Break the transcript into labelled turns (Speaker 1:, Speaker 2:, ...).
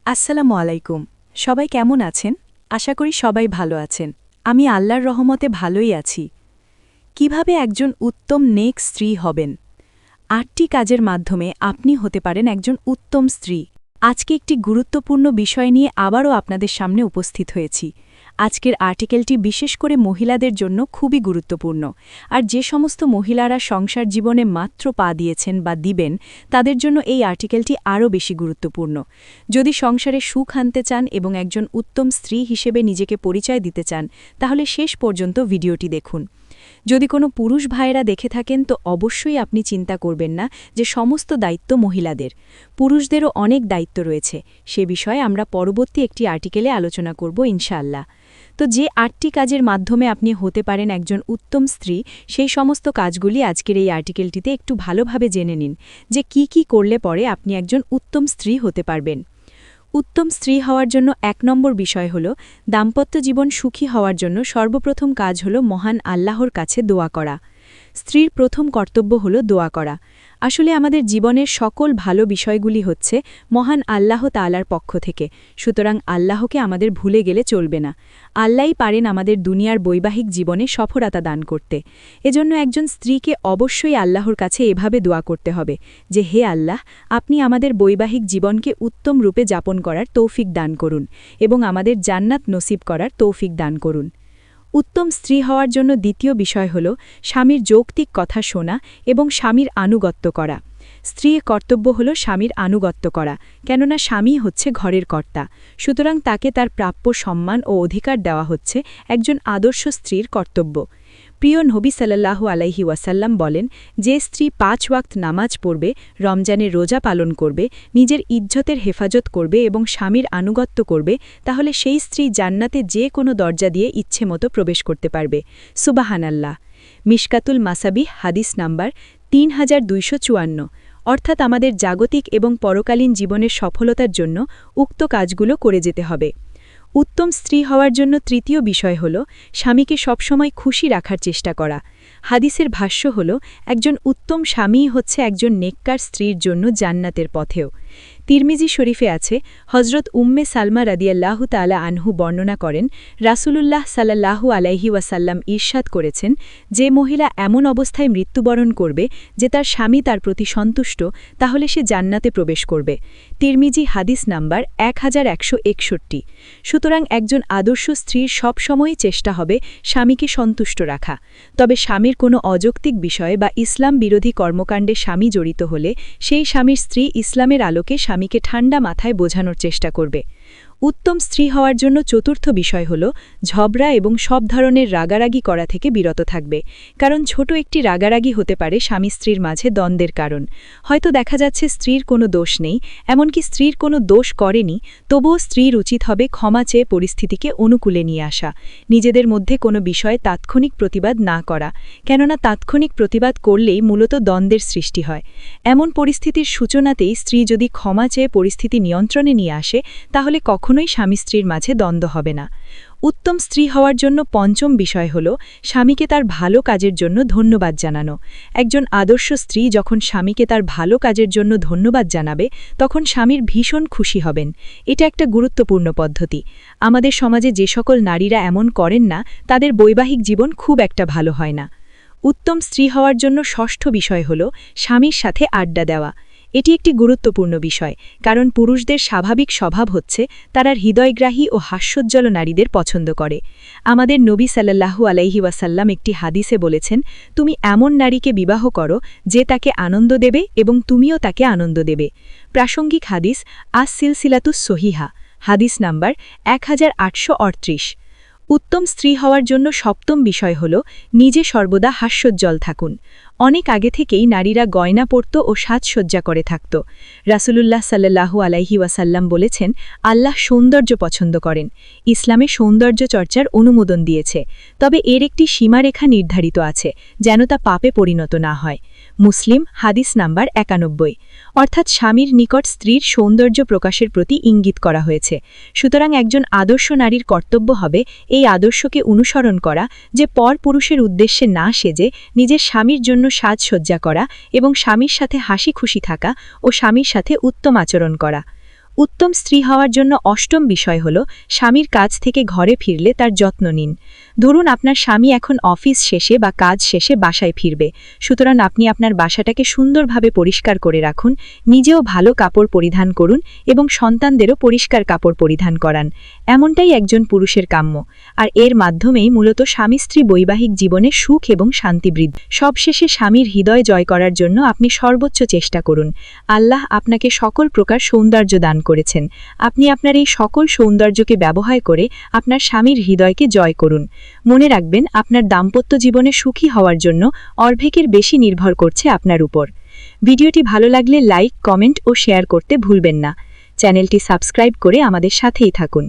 Speaker 1: আসসালামু আলাইকুম। সবাই কেমন আছেন? আশা করি সবাই ভালো আছেন। আমি আল্লাহর রহমতে ভালোই আছি। কিভাবে একজন উত্তম নেক স্ত্রী হবেন? ৮টি কাজের মাধ্যমে আপনি হতে পারেন একজন উত্তম স্ত্রী। আজকে একটি গুরুত্বপূর্ণ বিষয় নিয়ে আবারও আপনাদের সামনে উপস্থিত হয়েছি। আজকের আর্টিকেলটি বিশেষ করে মহিলাদের জন্য খুবই গুরুত্বপূর্ণ, আর যে সমস্ত মহিলারা সংসার জীবনে মাত্র পা দিয়েছেন বা দিবেন তাদের জন্য এই আর্টিকেলটি আরও বেশি গুরুত্বপূর্ণ। যদি সংসারে সুখ আনতে চান এবং একজন উত্তম স্ত্রী হিসেবে নিজেকে পরিচয় দিতে চান, তাহলে শেষ পর্যন্ত ভিডিওটি দেখুন। যদি কোনো পুরুষ ভাইয়েরা দেখে থাকেন তো অবশ্যই আপনি চিন্তা করবেন না যে সমস্ত দায়িত্ব মহিলাদের। পুরুষদেরও অনেক দায়িত্ব রয়েছে, সে বিষয়ে আমরা পরবর্তী একটি আর্টিকেলে আলোচনা করব ইনশাআল্লাহ। তো যে ৮টি কাজের মাধ্যমে আপনি হতে পারেন একজন উত্তম স্ত্রী, সেই সমস্ত কাজগুলি আজকের এই আর্টিকেলটিতে একটু ভালোভাবে জেনে নিন যে কি কি করলে পরে আপনি একজন উত্তম স্ত্রী হতে পারবেন। উত্তম স্ত্রী হওয়ার জন্য ১ নম্বর বিষয় হল দাম্পত্য জীবন সুখী হওয়ার জন্য সর্বপ্রথম কাজ হল মহান আল্লাহর কাছে দোয়া করা। স্ত্রীর প্রথম কর্তব্য হল দোয়া করা। আসলে আমাদের জীবনের সকল ভালো বিষয়গুলি হচ্ছে মহান আল্লাহ তাআলার পক্ষ থেকে, সুতরাং আল্লাহকে আমাদের ভুলে গেলে চলবে না। আল্লাহই পারেন আমাদের দুনিয়ার বৈবাহিক জীবনে সফলতা দান করতে। এজন্য একজন স্ত্রীকে অবশ্যই আল্লাহর কাছে এভাবে দোয়া করতে হবে যে, হে আল্লাহ, আপনি আমাদের বৈবাহিক জীবনকে উত্তম রূপে যাপন করার তৌফিক দান করুন এবং আমাদের জান্নাত নসিব করার তৌফিক দান করুন। উত্তম স্ত্রী হওয়ার জন্য দ্বিতীয় বিষয় হল স্বামীর যৌক্তিক কথা শোনা এবং স্বামীর আনুগত্য করা। স্ত্রীর কর্তব্য হল স্বামীর আনুগত্য করা, কেননা স্বামী হচ্ছে ঘরের কর্তা, সুতরাং তাকে তার প্রাপ্য সম্মান ও অধিকার দেওয়া হচ্ছে একজন আদর্শ স্ত্রীর কর্তব্য। প্রিয় নবী সাল্লাল্লাহু আলাইহি ওয়াসাল্লাম বলেন, যে স্ত্রী ৫ ওয়াক্ত নামাজ পড়বে, রমজানের রোজা পালন করবে, নিজের ইজ্জতের হেফাজত করবে এবং স্বামীর আনুগত্য করবে, তাহলে সেই স্ত্রী জান্নাতে যে কোনো দরজা দিয়ে ইচ্ছে মতো প্রবেশ করতে পারবে। সুবহানাল্লাহ। মিশকাতুল মাসাবিহ হাদিস নাম্বার ৩২৫৪। অর্থাৎ আমাদের জাগতিক এবং পরকালীন জীবনের সফলতার জন্য উক্ত কাজগুলো করে যেতে হবে। উত্তম স্ত্রী হওয়ার জন্য তৃতীয় বিষয় হল স্বামীকে সবসময় খুশি রাখার চেষ্টা করা। হাদিসের ভাষ্য হল, একজন উত্তম স্বামীই হচ্ছে একজন নেককার স্ত্রীর জন্য জান্নাতের পথেও। তিরমিজি শরীফে আছে, হজরত উম্মে সালমা রাদিয়াল্লাহু তাআলা আনহু বর্ণনা করেন, রাসূলুল্লাহ সাল্লাল্লাহু আলাইহি ওয়াসাল্লাম ইরশাদ করেছেন, যে মহিলা এমন অবস্থায় মৃত্যুবরণ করবে যে তার স্বামী তার প্রতি সন্তুষ্ট, তাহলে সে জান্নাতে প্রবেশ করবে। তিরমিজি হাদিস নাম্বার 1161। সুতরাং একজন আদর্শ স্ত্রীর সবসময়ই চেষ্টা হবে স্বামীকে সন্তুষ্ট রাখা। তবে স্বামীর কোনো অযৌক্তিক বিষয় বা ইসলাম বিরোধী কর্মকাণ্ডে স্বামী জড়িত হলে সেই স্বামীর স্ত্রী ইসলামের আলোকে স্বামীকে ঠান্ডা মাথায় বোঝানোর চেষ্টা করবে। উত্তম স্ত্রী হওয়ার জন্য চতুর্থ বিষয় হল ঝগড়া এবং সব ধরনের রাগারাগি করা থেকে বিরত থাকবে, কারণ ছোট একটি রাগারাগি হতে পারে স্বামী স্ত্রীর মাঝে দ্বন্দ্বের কারণ। হয়তো দেখা যাচ্ছে স্ত্রীর কোনো দোষ নেই, এমনকি স্ত্রীর কোনো দোষ করেনি, তবুও স্ত্রীর উচিত হবে ক্ষমা চেয়ে পরিস্থিতিকে অনুকূলে নিয়ে আসা, নিজেদের মধ্যে কোনো বিষয়ে তাৎক্ষণিক প্রতিবাদ না করা, কেননা তাৎক্ষণিক প্রতিবাদ করলেই মূলত দ্বন্দ্বের সৃষ্টি হয়। এমন পরিস্থিতির সূচনাতেই স্ত্রী যদি ক্ষমা চেয়ে পরিস্থিতি নিয়ন্ত্রণে নিয়ে আসে, তাহলে কখনোই স্বামী স্ত্রীর মাঝে দ্বন্দ্ব হবে না। উত্তম স্ত্রী হওয়ার জন্য পঞ্চম বিষয় হল স্বামীকে তার ভালো কাজের জন্য ধন্যবাদ জানানো। একজন আদর্শ স্ত্রী যখন স্বামীকে তার ভালো কাজের জন্য ধন্যবাদ জানাবে, তখন স্বামীর ভীষণ খুশি হবেন। এটা একটা গুরুত্বপূর্ণ পদ্ধতি। আমাদের সমাজে যে সকল নারীরা এমন করেন না, তাদের বৈবাহিক জীবন খুব একটা ভালো হয় না। উত্তম স্ত্রী হওয়ার জন্য ষষ্ঠ বিষয় হল স্বামীর সাথে আড্ডা দেওয়া। এটি একটি গুরুত্বপূর্ণ বিষয়, কারণ পুরুষদের স্বাভাবিক স্বভাব হচ্ছে তারা হৃদয়গ্রাহী ও হাস্যোজ্জ্বল নারীদের পছন্দ করে। আমাদের নবী সাল্লাল্লাহু আলাইহি ওয়াসাল্লাম একটি হাদিসে বলেছেন, তুমি এমন নারীকে বিবাহ করো যে তাকে আনন্দ দেবে এবং তুমিও তাকে আনন্দ দেবে। প্রাসঙ্গিক হাদিস আস সিলসিলাতুস সহিহা, হাদিস নাম্বার 1838। উত্তম স্ত্রী হওয়ার জন্য সপ্তম বিষয় হল নিজে সর্বদা হাস্যোজ্জ্বল থাকুন। অনেক আগে থেকেই নারীরা গয়না পরত ও সাজসজ্জা করে থাকত। রাসূলুল্লাহ সাল্লাল্লাহু আলাইহি ওয়াসাল্লাম বলেছেন, আল্লাহ সৌন্দর্য পছন্দ করেন। ইসলামে সৌন্দর্য চর্চার অনুমোদন দিয়েছে, তবে এর একটি সীমারেখা নির্ধারিত আছে, যেন তা পাপে পরিণত না হয়। মুসলিম হাদিস নাম্বার 91। অর্থাৎ স্বামীর নিকট স্ত্রীর সৌন্দর্য প্রকাশের প্রতি ইঙ্গিত করা হয়েছে। সুতরাং একজন আদর্শ নারীর কর্তব্য হবে এই আদর্শকে অনুসরণ করা, যে পর পুরুষের উদ্দেশ্যে না সেজে নিজের স্বামীর জন্য সাজসজ্জা করা এবং স্বামীর সাথে হাসি খুশি থাকা ও স্বামীর সাথে উত্তম আচরণ করা। উত্তম স্ত্রী হওয়ার জন্য অষ্টম বিষয় হল স্বামীর কাজ থেকে ঘরে ফিরলে তার যত্ন নিন। ধরুন আপনার স্বামী এখন অফিস শেষে বা কাজ শেষে বাসায় ফিরবে, সুতরাং আপনি আপনার বাসাটাকে সুন্দরভাবে পরিষ্কার করে রাখুন, নিজেও ভালো কাপড় পরিধান করুন এবং সন্তানদেরও পরিষ্কার কাপড় পরিধান করান। এমনটাই একজন পুরুষের কাম্য, আর এর মাধ্যমেই মূলত স্বামী স্ত্রী বৈবাহিক জীবনে সুখ এবং শান্তি বৃদ্ধি। সবশেষে স্বামীর হৃদয় জয় করার জন্য আপনি সর্বোচ্চ চেষ্টা করুন। আল্লাহ আপনাকে সকল প্রকার সৌন্দর্য দান করেছেন, আপনি আপনার এই সকল সৌন্দর্যকে ব্যবহার করে আপনার স্বামীর হৃদয়কে জয় করুন। মনে রাখবেন, আপনার দাম্পত্য জীবনে সুখী হওয়ার জন্য অর্ধেকের বেশি নির্ভর করছে আপনার উপর। ভিডিওটি ভালো লাগলে লাইক, কমেন্ট ও শেয়ার করতে ভুলবেন না। চ্যানেলটি সাবস্ক্রাইব করে আমাদের সাথেই থাকুন।